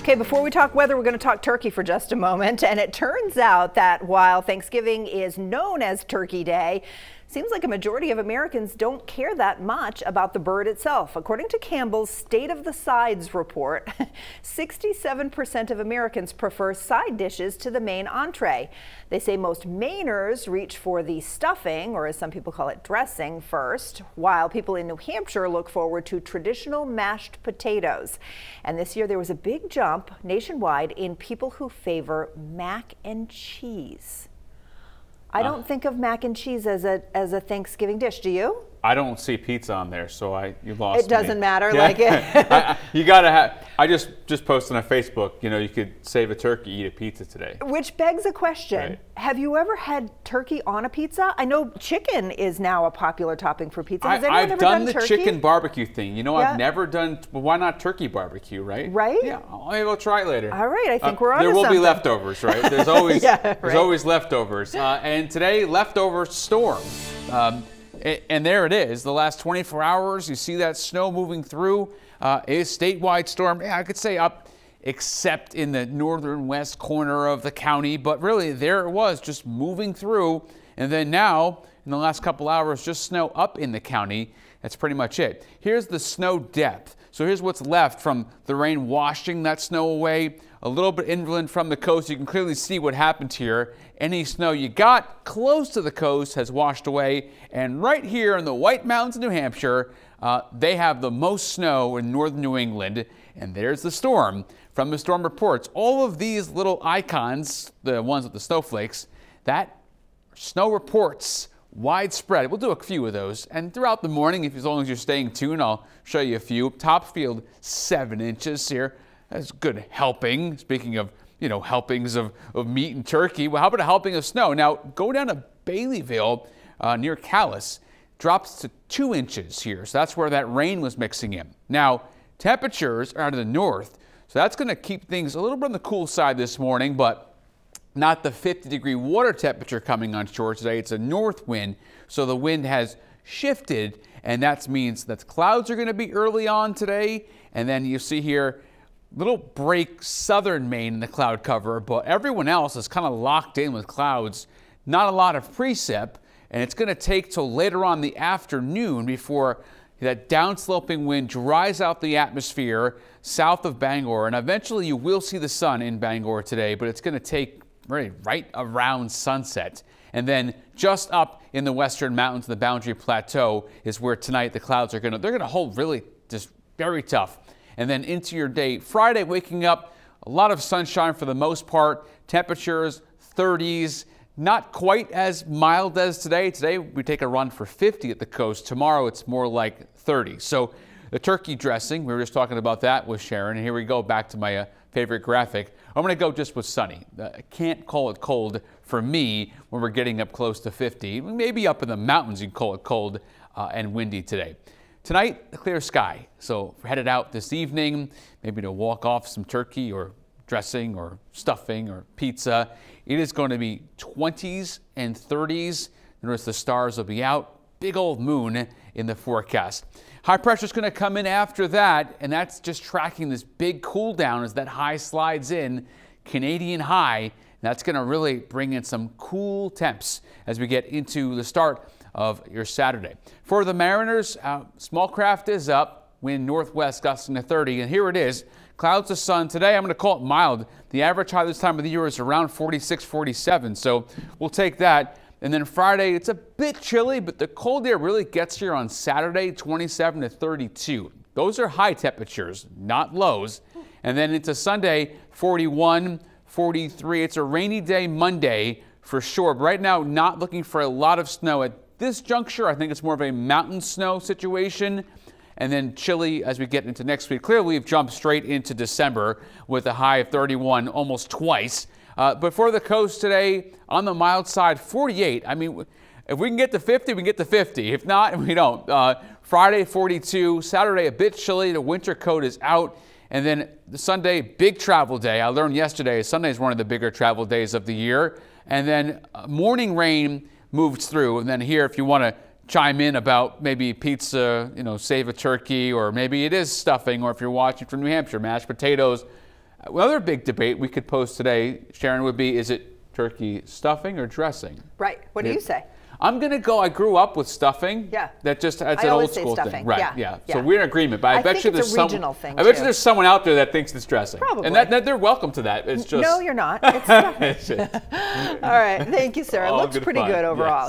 Okay, before we talk weather, we're going to talk turkey for just a moment. And it turns out that while Thanksgiving is known as Turkey Day, seems like a majority of Americans don't care that much about the bird itself. According to Campbell's State of the Sides report, 67% of Americans prefer side dishes to the main entree. They say most Mainers reach for the stuffing, or as some people call it, dressing, first, while people in New Hampshire look forward to traditional mashed potatoes. And this year there was a big jump nationwide in people who favor mac and cheese. I don't think of mac and cheese as a Thanksgiving dish. Do you? I don't see pizza on there, so you lost me. It doesn't matter. Yeah. Like it. You gotta have. I just posted on Facebook. You know, you could save a turkey, eat a pizza today. Which begs a question: Right. Have you ever had turkey on a pizza? I know chicken is now a popular topping for pizza. Has anyone I've ever done the turkey? chicken barbecue thing. You know, Yeah. I've never done. Well, why not turkey barbecue? Right? Right? Yeah. Maybe we'll try it later. All right. I think we're on. There will something. be leftovers, right? There's always Yeah, there's right. always leftovers. And today, leftover storm. And there it is. The last 24 hours, you see that snow moving through. A statewide storm. Yeah, I could say up, except in the northern west corner of the county. But really, there it was, just moving through. And then now, in the last couple hours, just snow up in the county. That's pretty much it. Here's the snow depth. So here's what's left from the rain washing that snow away. A little bit inland from the coast. You can clearly see what happened here. Any snow you got close to the coast has washed away. And right here in the White Mountains of New Hampshire, they have the most snow in northern New England. And there's the storm from the storm reports. All of these little icons, the ones with the snowflakes, that snow reports widespread. We'll do a few of those. And throughout the morning, as long as you're staying tuned, I'll show you a few. Topfield, 7 inches here. That's good helping. Speaking of, you know, helpings of meat and turkey. Well, how about a helping of snow? Now, go down to Baileyville near Calais. Drops to 2 inches here. So that's where that rain was mixing in. Now, temperatures are out of the north. So that's going to keep things a little bit on the cool side this morning, but not the 50-degree water temperature coming on shore today. It's a north wind. So the wind has shifted, and that means that clouds are going to be early on today. And then you see here, little break southern Maine in the cloud cover, but everyone else is kind of locked in with clouds. Not a lot of precip, and it's going to take till later on the afternoon before that downsloping wind dries out the atmosphere south of Bangor, and eventually you will see the sun in Bangor today, but it's going to take right around sunset. And then just up in the western mountains, the Boundary Plateau, is where tonight the clouds are they're going to hold really just very tough. And then into your day, Friday, waking up, a lot of sunshine for the most part. Temperatures, 30s, not quite as mild as today. Today, we take a run for 50 at the coast. Tomorrow, it's more like 30. So the turkey dressing, we were just talking about that with Sharon. And here we go back to my favorite graphic. I'm going to go just with sunny. I can't call it cold for me when we're getting up close to 50. Maybe up in the mountains, you can call it cold and windy today. Tonight, a clear sky, so we're headed out this evening, maybe to walk off some turkey or dressing or stuffing or pizza. It is going to be 20s and 30s. Notice the stars will be out. Big old moon in the forecast. High pressure is going to come in after that, and that's just tracking this big cool down as that high slides in. Canadian high. That's going to really bring in some cool temps as we get into the start of your Saturday. For the Mariners, small craft is up, wind northwest gusting to 30, and here it is. Clouds to sun today. I'm going to call it mild. The average high this time of the year is around 46, 47, so we'll take that. And then Friday, it's a bit chilly, but the cold air really gets here on Saturday, 27 to 32. Those are high temperatures, not lows. And then into Sunday, 41, 43. It's a rainy day Monday for sure. But right now, not looking for a lot of snow at this juncture. I think it's more of a mountain snow situation. And then chilly as we get into next week. Clearly, we've jumped straight into December with a high of 31 almost twice. But for the coast today, on the mild side, 48. I mean, if we can get to 50, we can get to 50. If not, we don't. Friday, 42. Saturday, a bit chilly. The winter coat is out. And then the Sunday, big travel day. I learned yesterday, Sunday is one of the bigger travel days of the year. And then morning rain moves through. And then here, if you want to chime in about maybe pizza, you know, save a turkey, or maybe it is stuffing, or if you're watching from New Hampshire, mashed potatoes. Another big debate we could pose today, Sharon, would be, is it turkey stuffing or dressing? Right. What do you say? I'm going to go, I grew up with stuffing. Yeah. That just, that's an old school stuffing. thing. Right, Yeah. yeah. Yeah. So we're in agreement, but I bet you there's regional thing I bet you there's someone out there that thinks it's dressing. Probably. And that they're welcome to that. It's just. No, you're not. It's stuffing. All right. Thank you, sir. It looks pretty good overall. Yeah.